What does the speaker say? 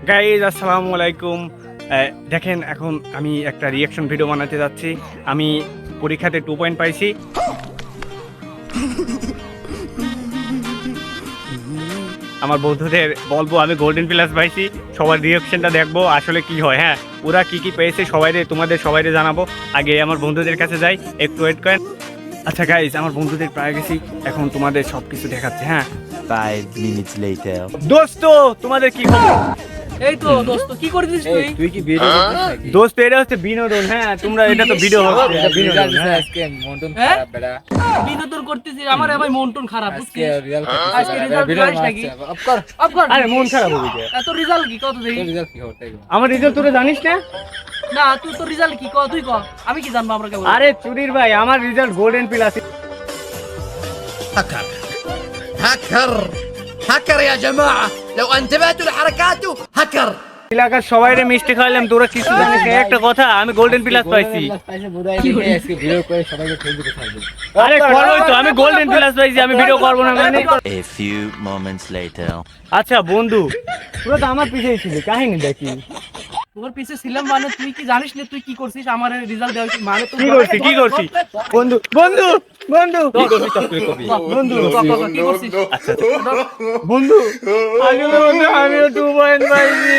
Guys আসসালামু আলাইকুম। দেখেন এখন আমি একটা রিয়াকশন ভিডিও বানাতে যাচ্ছি। আমি পরীক্ষাতে 2 পয়েন্ট পাইছি। আমার বন্ধুদের বলবো আমি গোল্ডেন প্লাস পাইছি, সবার রিয়াকশনটা দেখবো আসলে কি হয়। হ্যাঁ, ওরা কি কি পেয়েছে তোমাদের সবাইরে জানাবো। আগে আমার বন্ধুদের কাছে যাই, একটু ওয়েট করেন। আচ্ছা গাইজ, আমার বন্ধুদের প্রায় গেছি, এখন তোমাদের সব কিছু দেখাচ্ছে। হ্যাঁ 5 minutes later. দোস্ত, তোমাদের কি খবর? এই তো দোস্ত, কি করছিস তুই? তুই কি ভিডিও করছিস নাকি? দোস্ত এটা হচ্ছে বিনোদন। হ্যাঁ তোমরা, এটা তো ভিডিও হচ্ছে, এটা বিনোদন। হ্যাঁ আজকে মন্টন হ্যাঁ? খারাপ বেটা। বিনোদন করতেছিস, আমার ভাই মন টন খারাপ আজকে বুঝছিস? রিজাল্ট আজকে রেজাল্ট পাইস নাকি? অফ কর। অফ কর। আরে মন খারাপ হবে কে? এত রেজাল্ট কি কত দেখি? তোর রিজাল্ট কি হবে তাই বল। আমার রেজাল্ট তোরা জানিস না? না তুই তোর রেজাল্ট কি কত তুই ক, আমি কি জানবো আমরা কেবল? আরে চুরির ভাই, আমার রেজাল্ট গোল্ডেন প্লাস। هكر هكر هكر يا جماعة لو انتبهتوا لحركاته هكر এলাকার সবাইরে মিষ্টি খাওয়ালাম, তোরা কিছু জানিস না। একটা কথা, আমি গোল্ডেন প্লাস পাইছি। পাইছে বোধহয় দেখে আজকে ভিডিও করে সবাইকে ফেসবুকে ছাড়বে। আরে করবোই তো, আমি গোল্ডেন প্লাস পাইছি, আমি ভিডিও করবো না মানে? A few moments later. আচ্ছা বন্ধু, তোরা তো আমার পিছিয়ে ছিলি, কাহিনী দেখি। তোর পিছে ছিলাম মানে তুই কি জানিস না তুই কি করছিস? আমার রেজাল্ট দেওয়া উচিত মানে তুই কি করছি বন্ধু বন্ধু বন্ধু বন্ধু কি করছিস? বন্ধু আমিও 2 পয়েন্ট পাইছি।